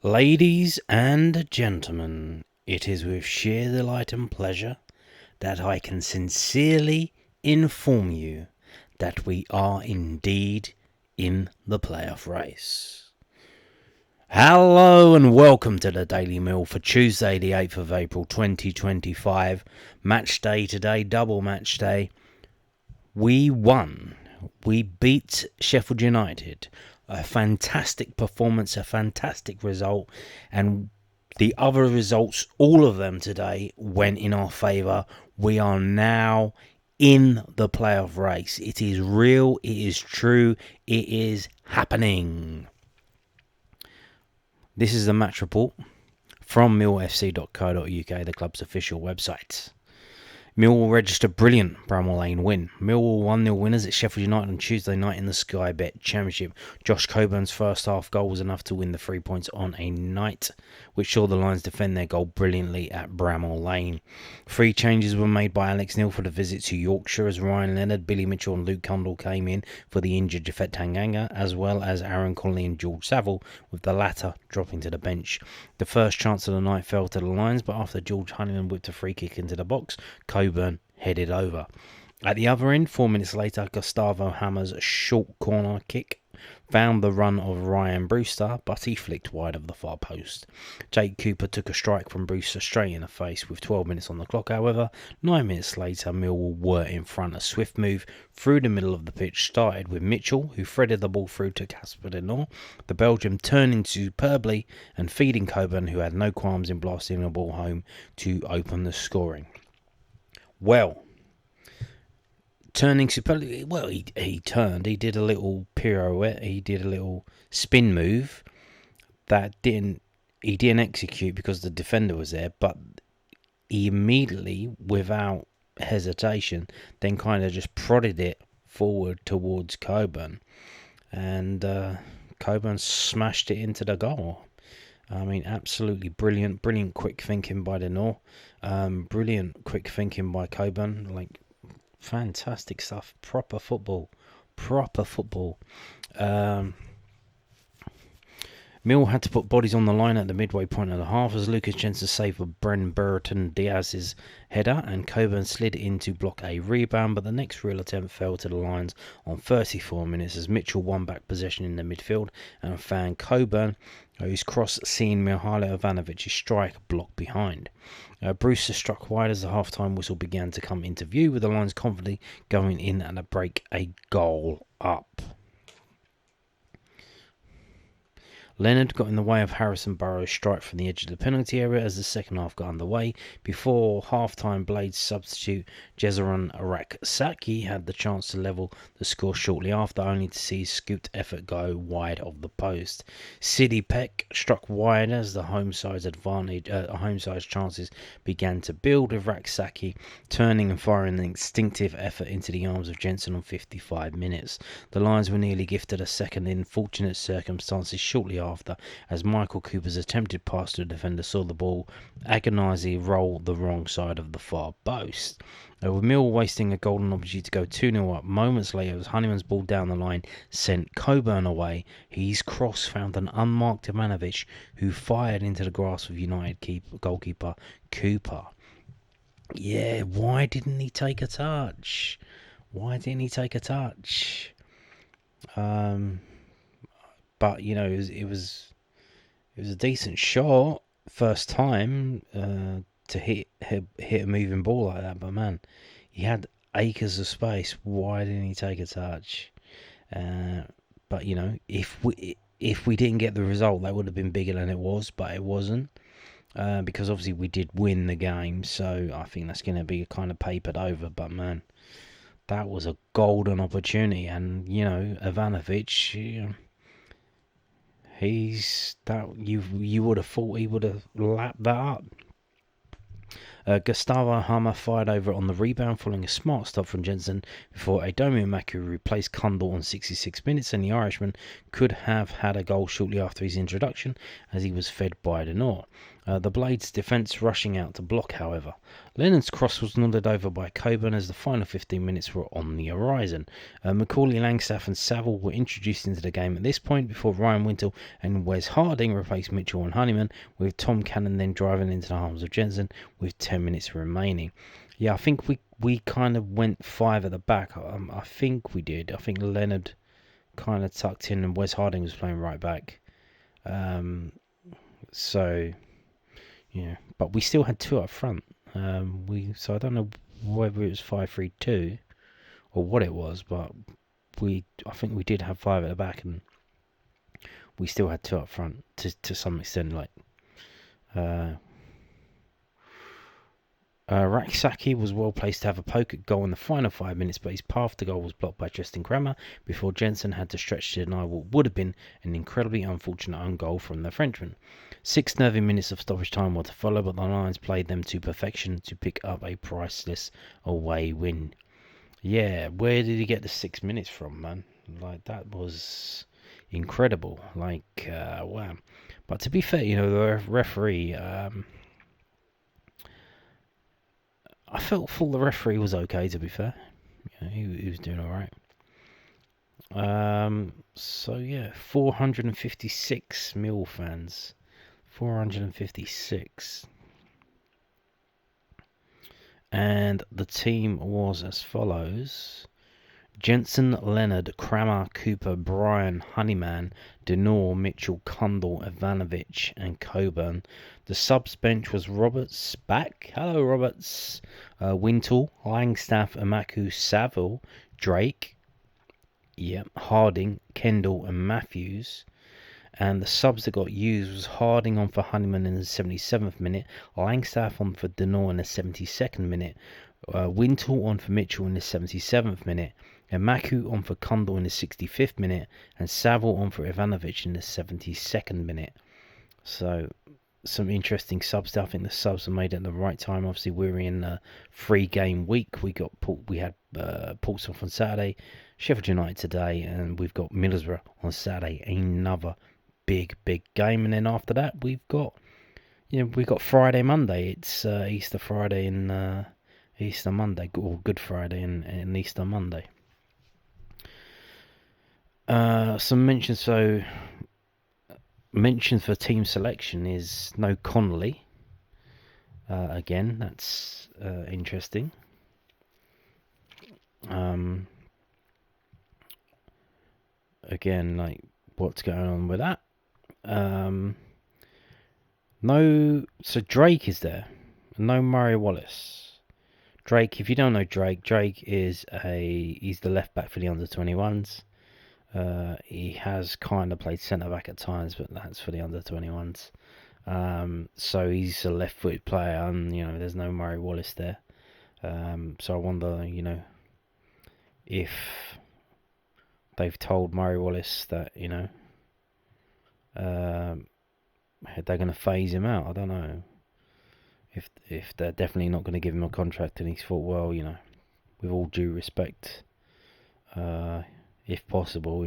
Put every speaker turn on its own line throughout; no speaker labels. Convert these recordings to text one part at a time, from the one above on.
Ladies and gentlemen, it is with sheer delight and pleasure that I can sincerely inform you that we are indeed in the playoff race. Hello and welcome to the Daily Mill for Tuesday the 8th of April 2025. Match day today, double match day. We won. We beat Sheffield United. A fantastic performance, a fantastic result, and the other results, all of them today, went in our favour. We are now in the playoff race. It is real, it is true, it is happening. This is the match report from millfc.co.uk, the club's official website. Millwall registered brilliant Brammall Lane win. Millwall 1-0 winners at Sheffield United on Tuesday night in the Sky Bet Championship. Josh Coburn's first half goal was enough to win the 3 points on a night, which saw the Lions defend their goal brilliantly at Brammall Lane. 3 changes were made by Alex Neil for the visit to Yorkshire as Ryan Leonard, Billy Mitchell and Luke Cundall came in for the injured Jafet Tanganga, as well as Aaron Connolly and George Saville, with the latter dropping to the bench. The first chance of the night fell to the Lions, but after George Honeyman whipped a free kick into the box, Coburn headed over. At the other end, 4 minutes later, Gustavo Hammer's short corner kick found the run of Ryan Brewster, but he flicked wide of the far post. Jake Cooper took a strike from Brewster straight in the face with 12 minutes on the clock. However, 9 minutes later, Millwall were in front. A swift move through the middle of the pitch started with Mitchell, who threaded the ball through to Casper de Nor, the Belgian turning superbly and feeding Coburn, who had no qualms in blasting the ball home to open the scoring. Well, turning superbly, well, he turned, he did a little pirouette, he did a little spin move that he didn't execute because the defender was there, but he immediately, without hesitation, then kind of just prodded it forward towards Coburn, and Coburn smashed it into the goal. I mean, absolutely brilliant quick thinking by Denor, brilliant quick thinking by Coburn, like fantastic stuff, proper football. Mill had to put bodies on the line at the midway point of the half as Lucas Jensen saved for Bren Burton Diaz's header and Coburn slid in to block a rebound, but the next real attempt fell to the Lions on 34 minutes as Mitchell won back possession in the midfield and found Coburn, whose cross seen Mihailo Ivanovic's strike blocked behind. Brewster struck wide as the half-time whistle began to come into view, with the Lions confidently going in at the break a goal up. Leonard got in the way of Harrison Burrows' strike from the edge of the penalty area as the second half got underway. Before half-time, Blades substitute Jezeran Arak-Saki had the chance to level the score shortly after, only to see his scooped effort go wide of the post. Sidney Peck struck wide as the home side's chances began to build, with Arak-Saki turning and firing an instinctive effort into the arms of Jensen on 55 minutes. The Lions were nearly gifted a second in fortunate circumstances shortly after, as Michael Cooper's attempted pass to the defender saw the ball agonisingly roll the wrong side of the far post. With Mill wasting a golden opportunity to go 2-0 up, moments later as Honeyman's ball down the line sent Coburn away, his cross found an unmarked Ivanovic, who fired into the grasp of United goalkeeper Cooper. Yeah, why didn't he take a touch? But you know, it was a decent shot first time to hit a moving ball like that. But man, he had acres of space. Why didn't he take a touch? But you know, if we didn't get the result, that would have been bigger than it was. But it wasn't, because obviously we did win the game. So I think that's going to be kind of papered over. But man, that was a golden opportunity, and you know, Ivanovic. You would have thought he would have lapped that up. Gustavo Hammer fired over on the rebound following a smart stop from Jensen before Adomio Maku replaced Cundall on 66 minutes, and the Irishman could have had a goal shortly after his introduction as he was fed by Denor. The Blades' defence rushing out to block, however. Lennon's cross was nodded over by Coburn as the final 15 minutes were on the horizon. Macaulay, Langstaff and Saville were introduced into the game at this point before Ryan Wintle and Wes Harding replaced Mitchell and Honeyman, with Tom Cannon then driving into the arms of Jensen with 10 minutes remaining. Yeah, I think we kind of went 5 at the back. I think we did. I think Leonard kind of tucked in and Wes Harding was playing right back. So, yeah, but we still had 2 up front. So I don't know whether it was 5-3-2 or what it was, but I think we did have 5 at the back, and we still had 2 up front to some extent. Like, Raksaki was well placed to have a poke at goal in the final 5 minutes, but his path to goal was blocked by Tristan Crama before Jensen had to stretch to deny what would have been an incredibly unfortunate own goal from the Frenchman. 6 nervy minutes of stoppage time were to follow, but the Lions played them to perfection to pick up a priceless away win. Yeah, where did he get the 6 minutes from, man? Like, that was incredible. Like, wow. But to be fair, the referee... I thought the referee was okay, to be fair. He was doing alright. So, yeah, 456 Mill fans. 456. And the team was as follows: Jensen, Leonard, Crama, Cooper, Bryan, Honeyman, Denor, Mitchell, Cundall, Ivanovic and Coburn. The subs bench was Roberts back. Hello, Roberts. Wintle, Langstaff, Amaku, Saville, Drake, Harding, Kendall and Matthews. And the subs that got used was Harding on for Honeyman in the 77th minute, Langstaff on for Denor in the 72nd minute, Wintle on for Mitchell in the 77th minute, and Maku on for Cundall in the 65th minute, and Saville on for Ivanovic in the 72nd minute. So, some interesting subs. I think the subs were made at the right time. Obviously, we were in a 3-game week. We had Portsmouth on Saturday, Sheffield United today, and we've got Middlesbrough on Saturday. Another big game, and then after that we've got Friday, Monday. It's Easter Friday and Easter Monday, or Good Friday and Easter Monday. Some mentions. So, mentions for team selection is no Connolly. Again, that's interesting. Again, like, what's going on with that? No. So Drake is there. No Murray Wallace. Drake, if you don't know Drake is he's the left back for the under-21s. He has kind of played centre back at times, but that's for the under-21s. So he's a left-footed player, and there's no Murray Wallace there. So I wonder, if they've told Murray Wallace that they're going to phase him out. I don't know if they're definitely not going to give him a contract, and he's thought, well, with all due respect, if possible,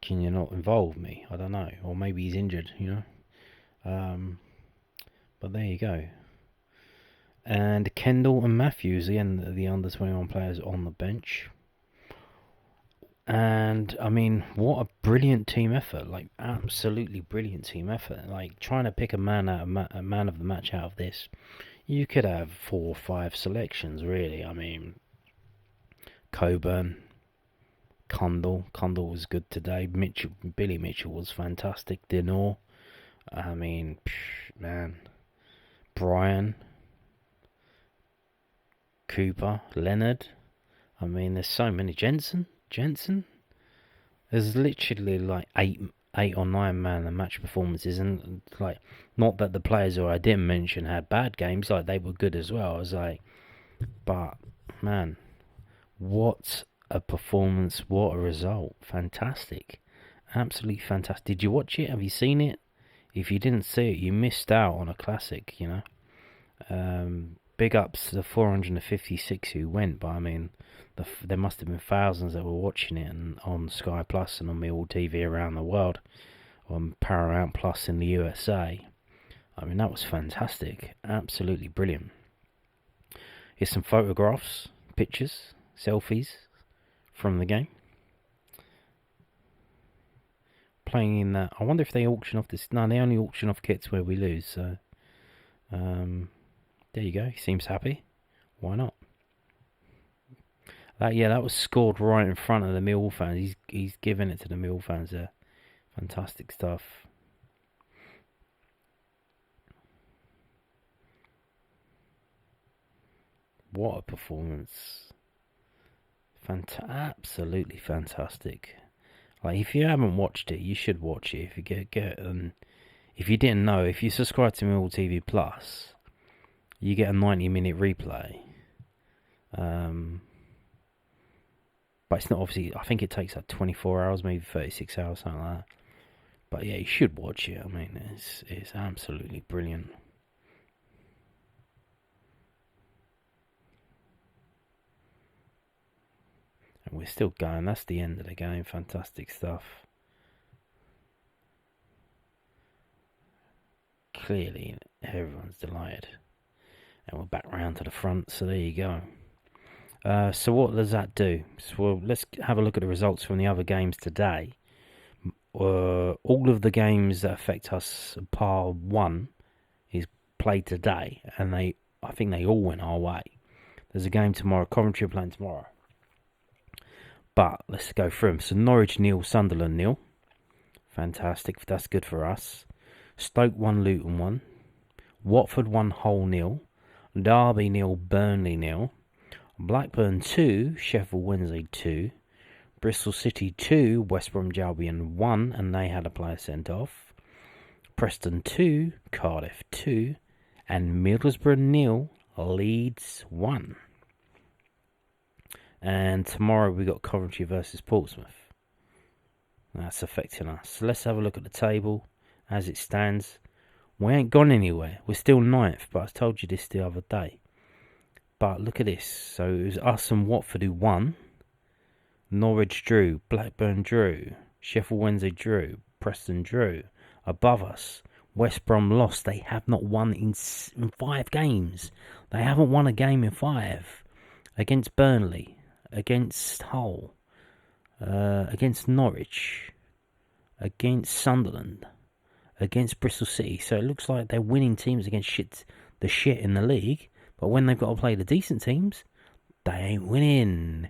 can you not involve me? I don't know. Or maybe he's injured, but there you go. And Kendall and Matthews, again, the under-21 players on the bench. And, I mean, what a brilliant team effort. Like, absolutely brilliant team effort. Like, trying to pick a man of the match out of this. You could have 4 or 5 selections, really. I mean, Coburn, Cundall was good today. Billy Mitchell was fantastic. Denor, I mean, man. Bryan, Cooper, Leonard. I mean, there's so many. Jensen. There's literally like 8 or 9 man of the match performances, and like, not that the players who I didn't mention had bad games, like, they were good as well. I was like, but man, what a performance, what a result. Fantastic. Absolutely fantastic. Did you watch it? Have you seen it? If you didn't see it, you missed out on a classic, Big ups to the 456 who went, but I mean, there must have been thousands that were watching it on Sky Plus and on Millwall TV around the world, on Paramount Plus in the USA. I mean, that was fantastic. Absolutely brilliant. Here's some photographs, pictures, selfies from the game. Playing in that. I wonder if they auction off this. No, they only auction off kits where we lose. So, there you go. He seems happy. Why not? That was scored right in front of the Millwall fans. He's giving it to the Millwall fans there. Fantastic stuff. What a performance. Absolutely fantastic. Like, if you haven't watched it, you should watch it. If you get and if you didn't know, if you subscribe to Millwall TV Plus, you get a 90-minute replay. But it's not, obviously, I think it takes like 24 hours, maybe 36 hours, something like that. But yeah, you should watch it. I mean, it's absolutely brilliant. And we're still going. That's the end of the game. Fantastic stuff. Clearly, everyone's delighted. And we're back round to the front, so there you go. So what does that do? So let's have a look at the results from the other games today. All of the games that affect us, par 1, is played today, and I think they all went our way. There's a game tomorrow. Coventry are playing tomorrow. But let's go through them. So Norwich 0, Sunderland 0. Fantastic. That's good for us. Stoke 1, Luton 1. Watford 1, Hull 0. Derby 0, Burnley 0. Blackburn 2, Sheffield Wednesday 2. Bristol City 2, West Bromwich Albion 1, and they had a player sent off. Preston 2, Cardiff 2. And Middlesbrough 0, Leeds 1. And tomorrow we got Coventry versus Portsmouth. That's affecting us. So let's have a look at the table as it stands. We ain't gone anywhere. We're still 9th, but I told you this the other day. But look at this. So it was us and Watford who won. Norwich drew. Blackburn drew. Sheffield Wednesday drew. Preston drew. Above us, West Brom lost. They have not won in 5 games. They haven't won a game in 5. Against Burnley. Against Hull. Against Norwich. Against Sunderland. Against Bristol City. So it looks like they're winning teams against the shit in the league. But when they've got to play the decent teams, they ain't winning.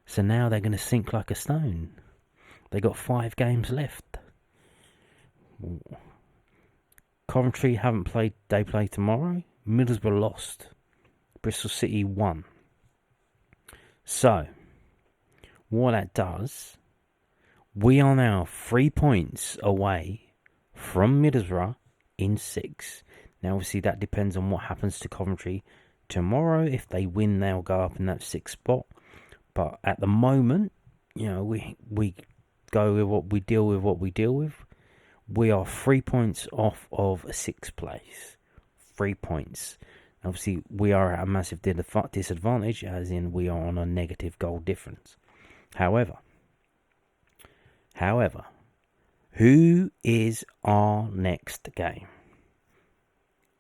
So now they're going to sink like a stone. They got 5 games left. Coventry haven't played. They play tomorrow. Middlesbrough lost. Bristol City won. So, what that does, we are now 3 points away from Middlesbrough in 6. Now, obviously, that depends on what happens to Coventry tomorrow. If they win, they'll go up in that 6th spot. But at the moment, we go with what we deal with. We are 3 points off of 6th place. 3 points. Obviously, we are at a massive disadvantage, as in we are on a negative goal difference. However, who is our next game?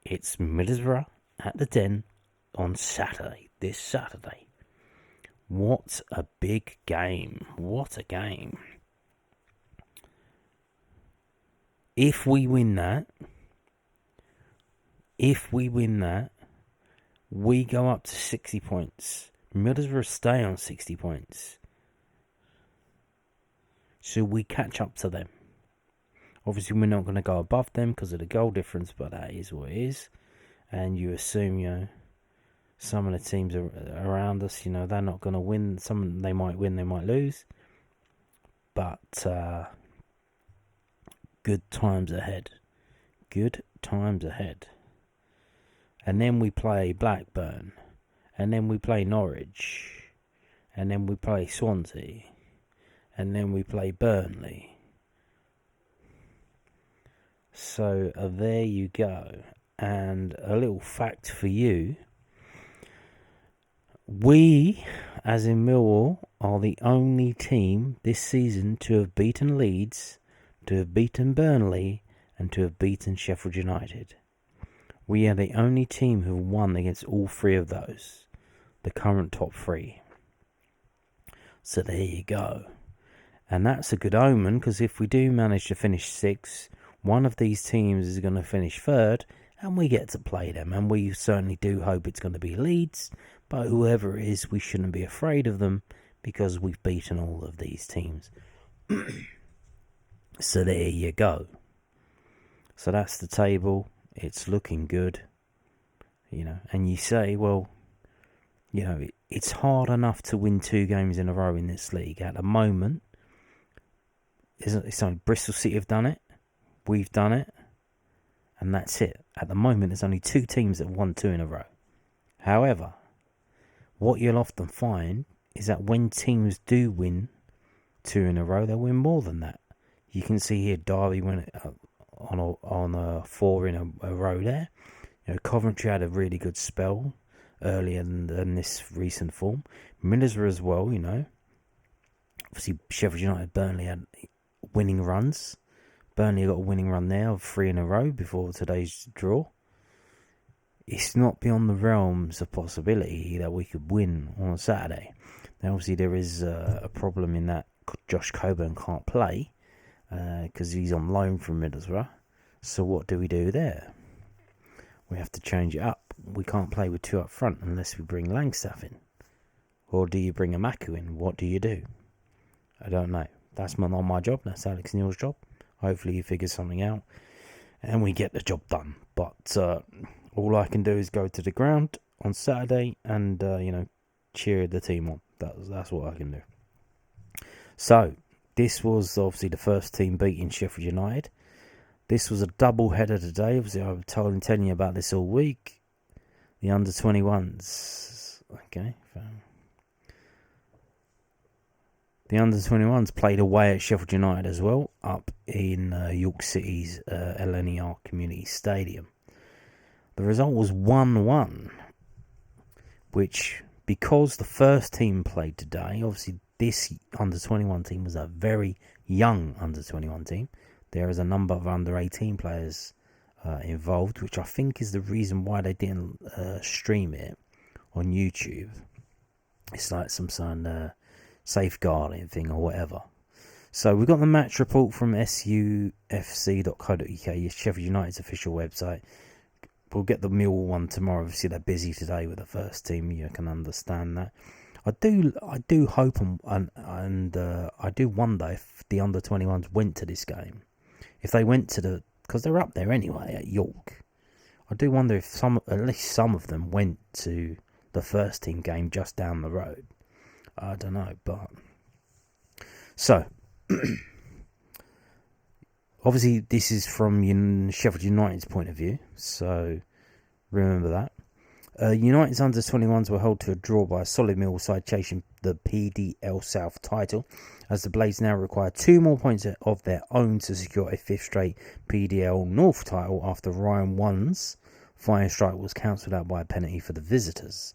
It's Middlesbrough at the Den on Saturday, this Saturday. What a big game. What a game. If we win that, we go up to 60 points. Middlesbrough stay on 60 points. So we catch up to them. Obviously, we're not going to go above them because of the goal difference, but that is what it is. And you assume, some of the teams around us, they're not going to win. Some they might win, they might lose. But good times ahead. Good times ahead. And then we play Blackburn. And then we play Norwich. And then we play Swansea. And then we play Burnley. So there you go. And a little fact for you. We, as in Millwall, are the only team this season to have beaten Leeds, to have beaten Burnley, and to have beaten Sheffield United. We are the only team who won against all three of those, the current top three. So there you go. And that's a good omen, because if we do manage to finish 6th, one of these teams is going to finish 3rd, and we get to play them. And we certainly do hope it's going to be Leeds, but whoever it is, we shouldn't be afraid of them, because we've beaten all of these teams. So there you go. So that's the table. It's looking good. And you say, well, it's hard enough to win 2 games in a row in this league. At the moment, it's only Bristol City have done it. We've done it. And that's it. At the moment, there's only 2 teams that have won 2 in a row. However, what you'll often find is that when teams do win 2 in a row, they'll win more than that. You can see here Daly went on a 4 in a row there. Coventry had a really good spell earlier than this recent form. Middlesbrough as well, Obviously, Sheffield United, Burnley had winning runs. Burnley got a winning run there of 3 in a row before today's draw. It's not beyond the realms of possibility that we could win on a Saturday. Now, obviously, there is a problem in that Josh Coburn can't play because he's on loan from Middlesbrough. So what do we do there? We have to change it up. We can't play with 2 up front unless we bring Langstaff in. Or do you bring a Maku in? What do you do? I don't know. That's not my job. That's Alex Neal's job. Hopefully he figures something out and we get the job done. But all I can do is go to the ground on Saturday and, cheer the team on. That's what I can do. So, this was obviously the first team beating Sheffield United. This was a double header today. Obviously, I've been telling you about this all week. The under-21s. Okay. The under-21s played away at Sheffield United as well, up in York City's LNER Community Stadium. The result was 1-1, which, because the first team played today, obviously this under-21 team was a very young under-21 team. There is a number of under-18 players involved, which I think is the reason why they didn't stream it on YouTube. It's like some sort of safeguarding thing or whatever. So we've got the match report from sufc.co.uk, Sheffield United's official website. We'll get the Millwall one tomorrow. Obviously, they're busy today with the first team. You can understand that. I do hope and I do wonder if the under-21s went to this game. If they went to because they're up there anyway at York. I do wonder if at least some of them went to the first team game just down the road. I don't know, but so obviously this is from Sheffield United's point of view, so remember that. United's under-21s were held to a draw by a solid Millwall side chasing the PDL South title, as the Blades now require 2 more points of their own to secure a 5th straight PDL North title after Ryan One's fine strike was cancelled out by a penalty for the visitors.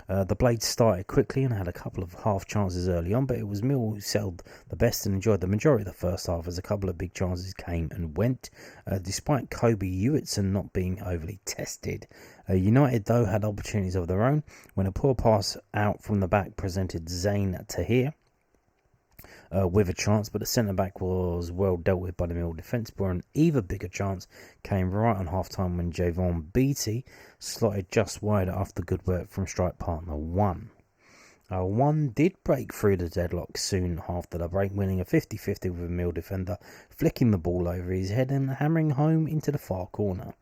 The Blades started quickly and had a couple of half chances early on, but it was Millwall who settled the best and enjoyed the majority of the first half as a couple of big chances came and went. Despite Kobe Hewitson not being overly tested, United though had opportunities of their own when a poor pass out from the back presented Zayn Tahir with a chance, but the centre-back was well dealt with by the Millwall defence. But an even bigger chance came right on half-time when Javon Beattie slotted just wide after good work from strike partner One. One did break through the deadlock soon after the break, winning a 50-50 with a Mill defender, flicking the ball over his head and hammering home into the far corner.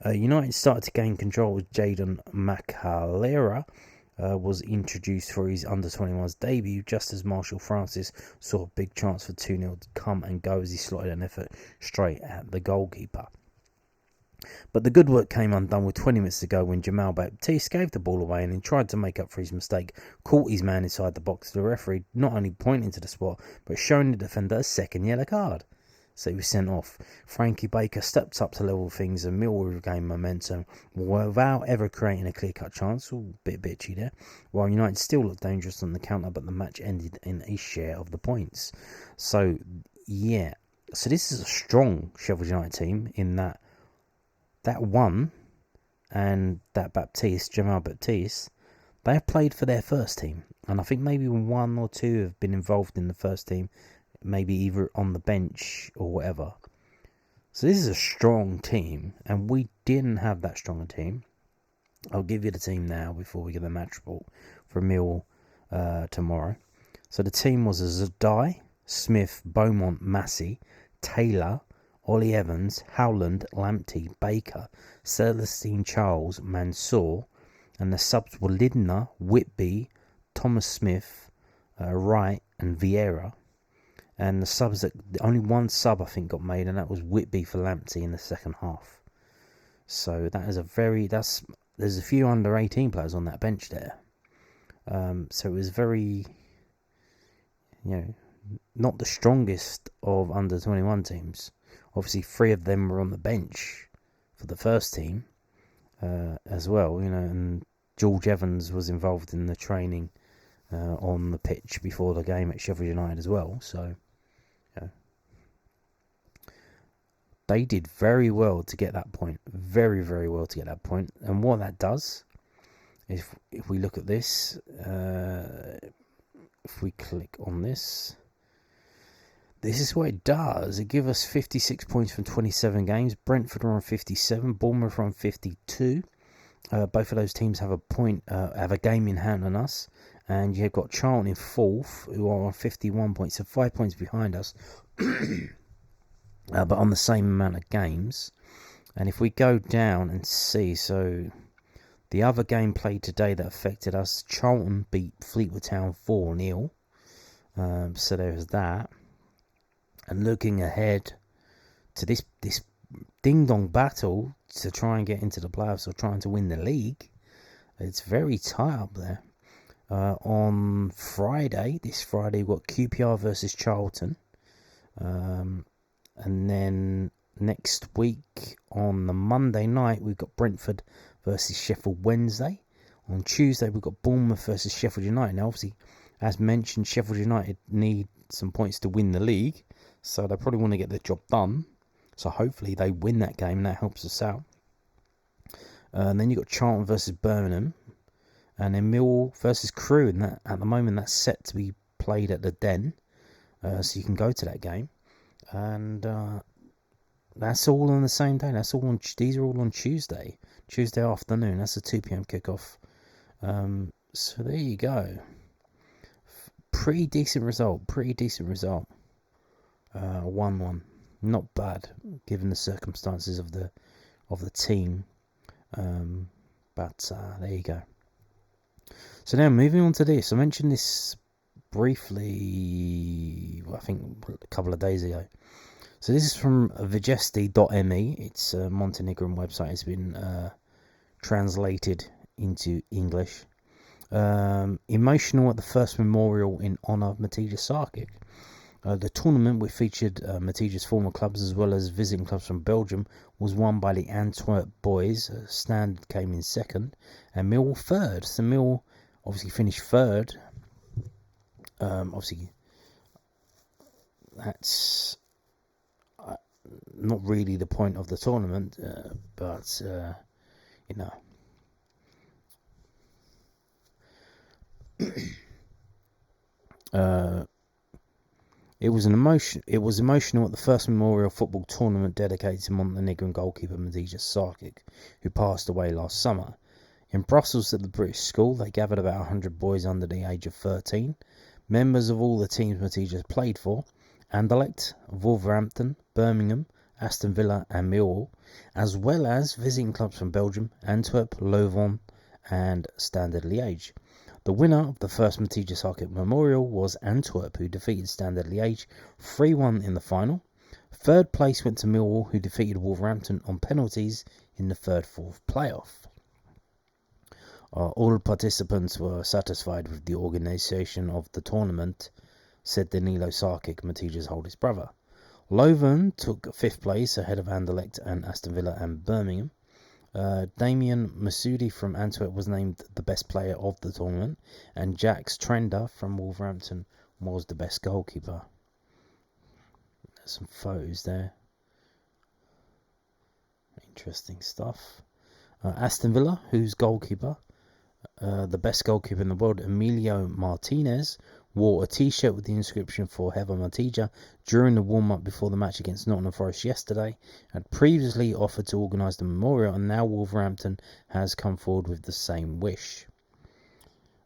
United started to gain control as Jaden Macalera was introduced for his under-21s debut, just as Marshall Francis saw a big chance for 2-0 to come and go as he slotted an effort straight at the goalkeeper. But the good work came undone with 20 minutes to go when Jamal Baptiste gave the ball away and then tried to make up for his mistake, caught his man inside the box. The referee not only pointing to the spot, but showing the defender a second yellow card. So he was sent off. Frankie Baker stepped up to level things and Millwall regained momentum without ever creating a clear-cut chance. Ooh, bit bitchy there. While United still looked dangerous on the counter, but the match ended in a share of the points. So, yeah. So this is a strong Sheffield United team in that won and that Jamal Baptiste, they have played for their first team. And I think maybe one or two have been involved in the first team, maybe either on the bench or whatever. So this is a strong team, and we didn't have that strong a team. I'll give you the team now before we get the match report for Millwall tomorrow. So the team was Zadai, Smith, Beaumont, Massey, Taylor, Ollie Evans, Howland, Lamptey, Baker, Celestine Charles, Mansour, and the subs were Lindner, Whitby, Thomas Smith, Wright, and Vieira. And the subs that only one sub I think got made, and that was Whitby for Lamptey in the second half. So that is there's a few under 18 players on that bench there. So it was very, not the strongest of under 21 teams. Obviously, 3 of them were on the bench for the first team as well, and George Evans was involved in the training on the pitch before the game at Sheffield United as well. So, they did very well to get that point. Very, very well to get that point. And what that does, if we look at this, if we click on this, this is what it does. It gives us 56 points from 27 games. Brentford are on 57. Bournemouth are on 52. Both of those teams have a game in hand on us. And you've got Charlton in 4th, who are on 51 points. So 5 points behind us. But on the same amount of games. And if we go down and see, so the other game played today that affected us, Charlton beat Fleetwood Town 4-0. So there's that. And looking ahead to this ding-dong battle to try and get into the playoffs or trying to win the league, it's very tight up there. On this Friday, we've got QPR versus Charlton. And then next week on the Monday night, we've got Brentford versus Sheffield Wednesday. On Tuesday, we've got Bournemouth versus Sheffield United. Now, obviously, as mentioned, Sheffield United need some points to win the league, so they probably want to get the job done. So hopefully they win that game, and that helps us out. And then you've got Charlton versus Birmingham, and then Millwall versus Crewe. And that, at the moment, that's set to be played at the Den, so you can go to that game. And that's all on the same day. These are all on Tuesday afternoon. That's a 2 p.m. kickoff. So there you go. Pretty decent result. 1-1. Not bad given the circumstances of the team. But there you go. So now moving on to this. I mentioned this briefly, I think a couple of days ago. So this is from Vigesti.me. It's a Montenegrin website. It's been translated into English. Emotional at the first memorial in honour of Matija Šarkić. The tournament, which featured Matija's former clubs as well as visiting clubs from Belgium, was won by the Antwerp boys. Standard came in second, and Millwall third. So Millwall obviously finished third. Obviously, that's not really the point of the tournament, but It was emotional at the first memorial football tournament dedicated to Montenegrin goalkeeper Matija Šarkić, who passed away last summer. In Brussels at the British School, they gathered about 100 boys under the age of 13, members of all the teams Matija played for, Anderlecht, Wolverhampton, Birmingham, Aston Villa and Millwall, as well as visiting clubs from Belgium, Antwerp, Leuven and Standard Liège. The winner of the first Matija Šarkić Memorial was Antwerp, who defeated Standard Liège 3-1 in the final. Third place went to Millwall, who defeated Wolverhampton on penalties in the third-fourth playoff. All participants were satisfied with the organisation of the tournament, said Danilo Šarkić, Matija's oldest brother. Leuven took fifth place ahead of Anderlecht and Aston Villa and Birmingham. Damien Masudi from Antwerp was named the best player of the tournament, and Jax Trender from Wolverhampton was the best goalkeeper. There's some photos there. Interesting stuff. Aston Villa, whose goalkeeper, the best goalkeeper in the world, Emilio Martinez, wore a t-shirt with the inscription "Forever Matija" during the warm-up before the match against Nottingham Forest yesterday, had previously offered to organise the memorial, and now Wolverhampton has come forward with the same wish.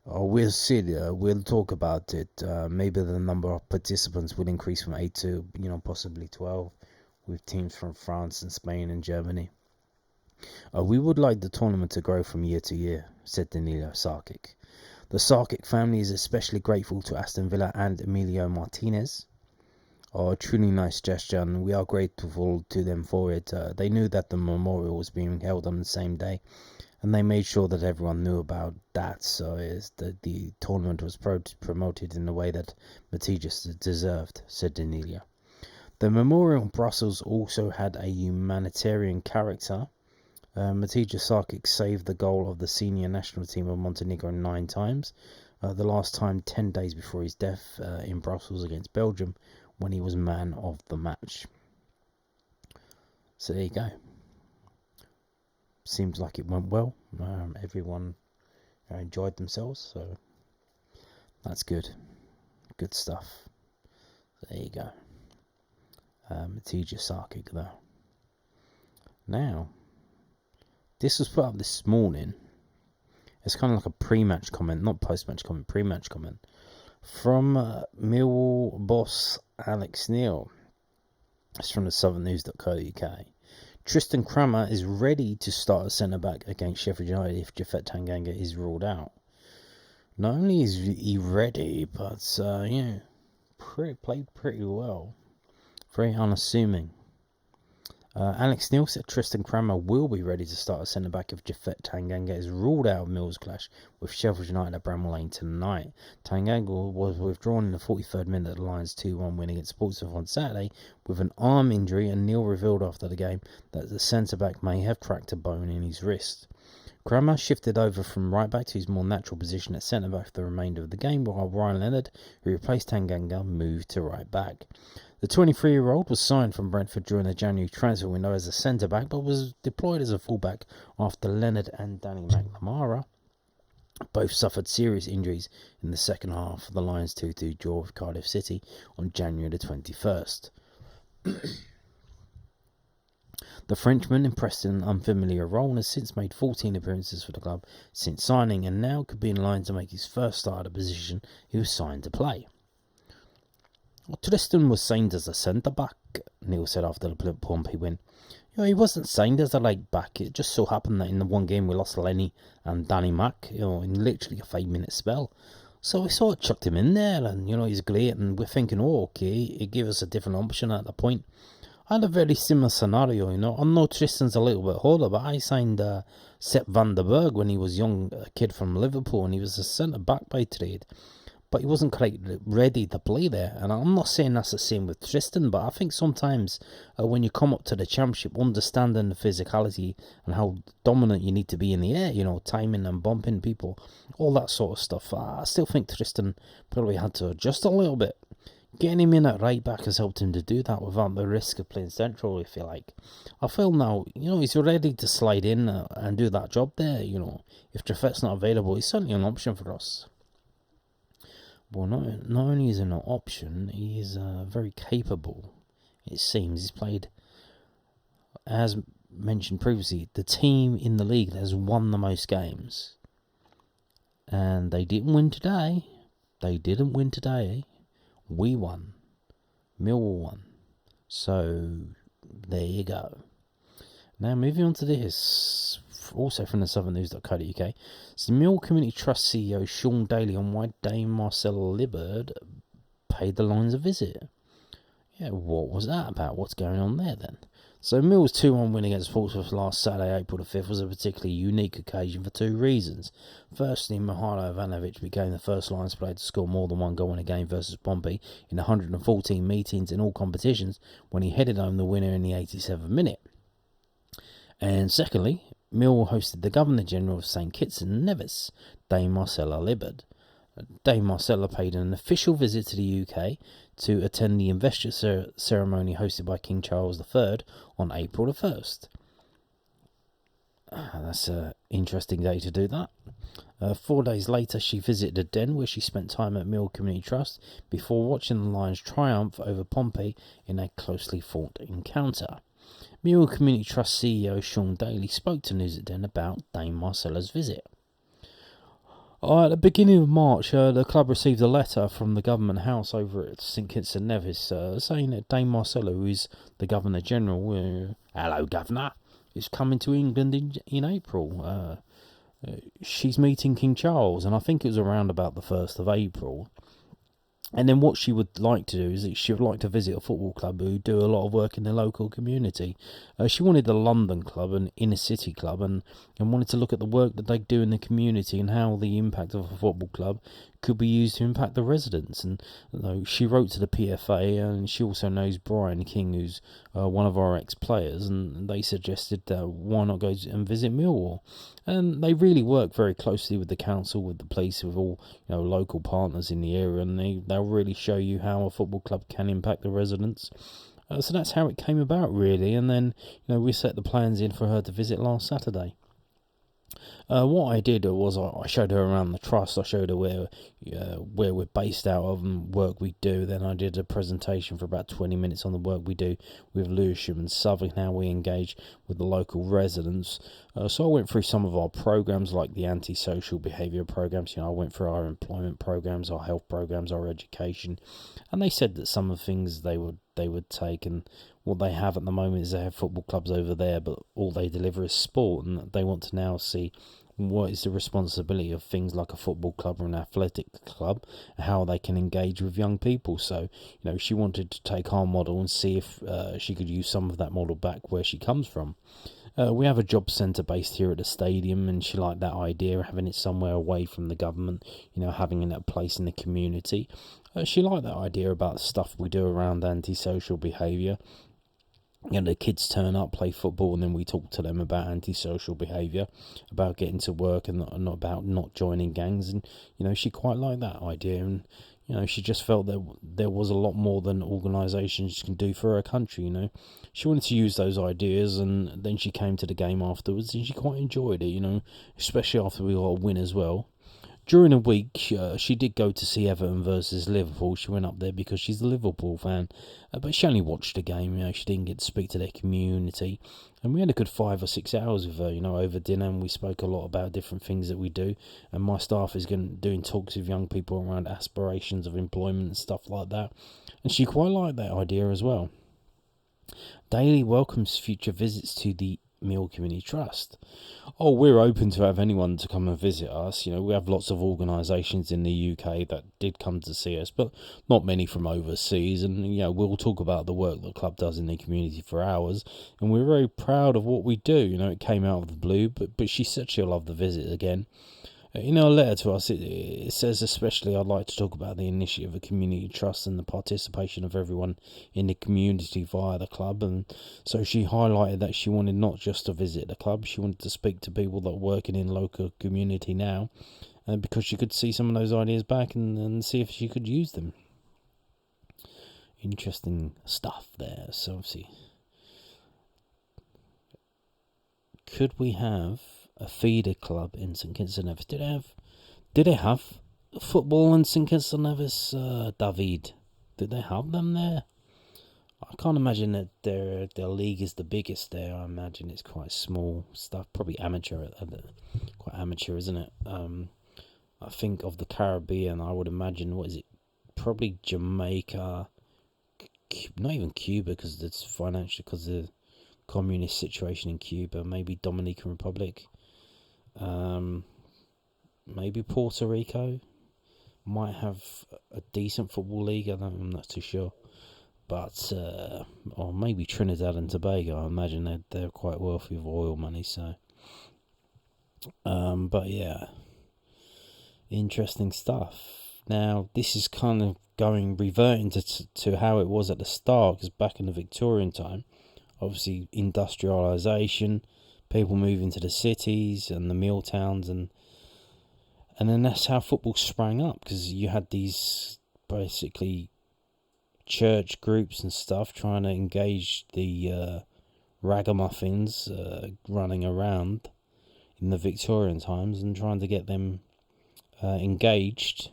We'll see. We'll talk about it. Maybe the number of participants will increase from 8 to, possibly 12, with teams from France and Spain and Germany. We would like the tournament to grow from year to year, said Danilo Šarkić. The Šarkić family is especially grateful to Aston Villa and Emilio Martinez. A truly nice gesture, and we are grateful to them for it. They knew that the memorial was being held on the same day, and they made sure that everyone knew about that, so the tournament was promoted in the way that Matija deserved, said Danilo. The memorial in Brussels also had a humanitarian character. Matija Šarkić saved the goal of the senior national team of Montenegro 9 times, the last time 10 days before his death in Brussels against Belgium, when he was man of the match. So there you go. Seems like it went well. Everyone enjoyed themselves, so that's good. Good stuff. There you go. Matija Šarkić though. Now, this was put up this morning. It's kind of like a pre-match comment, not post-match comment, pre-match comment from Millwall boss Alex Neil. It's from the southernnews.co.uk. Tristan Crama is ready to start at centre-back against Sheffield United if Japhet Tanganga is ruled out. Not only is he ready, but, played pretty well. Very unassuming. Alex Neil said Tristan Crama will be ready to start at centre-back if Japhet Tanganga is ruled out of Mill's clash with Sheffield United at Brammall Lane tonight. Tanganga was withdrawn in the 43rd minute of the Lions' 2-1 win against Portsmouth on Saturday with an arm injury, and Neil revealed after the game that the centre-back may have cracked a bone in his wrist. Crama shifted over from right-back to his more natural position at centre-back for the remainder of the game, while Ryan Leonard, who replaced Tanganga, moved to right-back. The 23-year-old was signed from Brentford during the January transfer window as a centre-back, but was deployed as a full-back after Leonard and Danny McNamara both suffered serious injuries in the second half of the Lions' 2-2 draw with Cardiff City on January the 21st. The Frenchman impressed in an unfamiliar role and has since made 14 appearances for the club since signing, and now could be in line to make his first start at a position he was signed to play. Tristan was signed as a centre-back, Neil said after the Pompey win. He wasn't signed as a right-back. It just so happened that in the one game we lost Lenny and Danny Mack, in literally a 5-minute spell. So we sort of chucked him in there, and, he's great, and we're thinking, okay, he gave us a different option at the point. I had a very similar scenario, I know Tristan's a little bit older, but I signed Sepp van der Berg when he was young, a kid from Liverpool, and he was a centre-back by trade. But he wasn't quite ready to play there. And I'm not saying that's the same with Tristan, but I think sometimes when you come up to the championship, understanding the physicality and how dominant you need to be in the air, timing and bumping people, all that sort of stuff, I still think Tristan probably had to adjust a little bit. Getting him in at right back has helped him to do that without the risk of playing central, if you like. I feel now, he's ready to slide in and do that job there, If Japhet's not available, he's certainly an option for us. Well, not only is he an option, he is very capable, it seems. He's played, as mentioned previously, the team in the league that has won the most games. And they didn't win today. We won. Millwall won. So, there you go. Now, moving on to this, also from the southernnews.co.uk, the Millwall Community Trust CEO Sean Daly on why Dame Marcella Libbard paid the Lions a visit. Yeah, what was that about? What's going on there then? So Mill's 2-1 win against Portsmouth last Saturday, April the 5th, was a particularly unique occasion for two reasons. Firstly, Mihajlo Ivanovic became the first Lions player to score more than one goal in a game versus Pompey in 114 meetings in all competitions when he headed home the winner in the 87th minute. And secondly, Millwall hosted the Governor-General of St Kitts and Nevis, Dame Marcella Libbard. Dame Marcella paid an official visit to the UK to attend the investiture ceremony hosted by King Charles III on April the 1st. That's an interesting day to do that. 4 days later, she visited a den where she spent time at Mill Community Trust before watching the Lions triumph over Pompey in a closely fought encounter. Mill Community Trust CEO Sean Daly spoke to News at Den about Dame Marcella's visit. At the beginning of March, the club received a letter from the Government House over at St Kitts and Nevis saying that Dame Marcella, who is the Governor General, hello Governor, is coming to England in April. She's meeting King Charles, and I think it was around about the 1st of April. And then what she would like to do is that she would like to visit a football club who do a lot of work in the local community. She wanted a London club, an inner city club, and wanted to look at the work that they do in the community and how the impact of a football club could be used to impact the residents. And she wrote to the PFA, and she also knows Brian King, who's one of our ex-players, and they suggested why not go and visit Millwall. And they really work very closely with the council, with the police, with all local partners in the area, and they'll really show you how a football club can impact the residents. So that's how it came about, really. And then we set the plans in for her to visit last Saturday. What I did was I showed her around the trust. I showed her where we're based out of and work we do. Then I did a presentation for about 20 minutes on the work we do with Lewisham and Southwark, how we engage with the local residents. So I went through some of our programs, like the antisocial behaviour programs. I went through our employment programs, our health programs, our education, and they said that some of the things they would take, and what they have at the moment is they have football clubs over there, but all they deliver is sport, and they want to now see what is the responsibility of things like a football club or an athletic club, how they can engage with young people. So she wanted to take our model and see if she could use some of that model back where she comes from. We have a job centre based here at the stadium, and she liked that idea, having it somewhere away from the government, having it a place in the community. She liked that idea about the stuff we do around antisocial behaviour. The kids turn up, play football, and then we talk to them about antisocial behaviour, about getting to work, and not about not joining gangs. And she quite liked that idea, and she just felt that there was a lot more than organisations can do for her country. She wanted to use those ideas, and then she came to the game afterwards, and she quite enjoyed it. Especially after we got a win as well. During the week, she did go to see Everton versus Liverpool. She went up there because she's a Liverpool fan, but she only watched the game. She didn't get to speak to their community, and we had a good 5 or 6 hours with her. Over dinner, and we spoke a lot about different things that we do. And my staff is doing talks with young people around aspirations of employment and stuff like that, and she quite liked that idea as well. Daly welcomes future visits to the Mill Community Trust. We're open to have anyone to come and visit us. We have lots of organisations in the UK that did come to see us, but not many from overseas. And we'll talk about the work the club does in the community for hours, and we're very proud of what we do. It came out of the blue, but she said she'll love the visit again. In her letter to us, it says, especially, I'd like to talk about the initiative of community trust and the participation of everyone in the community via the club. And so she highlighted that she wanted not just to visit the club, she wanted to speak to people that are working in local community now, because she could see some of those ideas back and see if she could use them. Interesting stuff there. So obviously, could we have a feeder club in St Kitts and Nevis? Did they have football in St Kitts and Nevis, David? Did they have them there? I can't imagine that their league is the biggest there. I imagine it's quite small stuff, probably amateur, quite amateur, isn't it? I think of the Caribbean, I would imagine, what is it? Probably Jamaica, not even Cuba, because it's financial, because of the communist situation in Cuba. Maybe Dominican Republic. Maybe Puerto Rico might have a decent football league. I'm not too sure, but or maybe Trinidad and Tobago. I imagine they're quite wealthy with oil money. So, but yeah, interesting stuff. Now this is kind of reverting to how it was at the start, because back in the Victorian time, obviously industrialisation, people moving to the cities and the mill towns, and then that's how football sprang up, because you had these basically church groups and stuff trying to engage the ragamuffins running around, in the Victorian times and trying to get them engaged.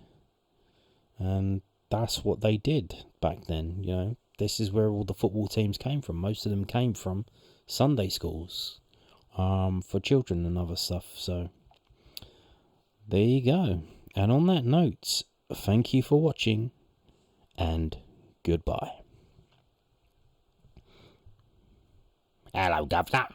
And that's what they did back then. You know, this is where all the football teams came from. Most of them came from Sunday schools for children and other stuff. So there you go. And on that note, thank you for watching and goodbye. Hello, Governor.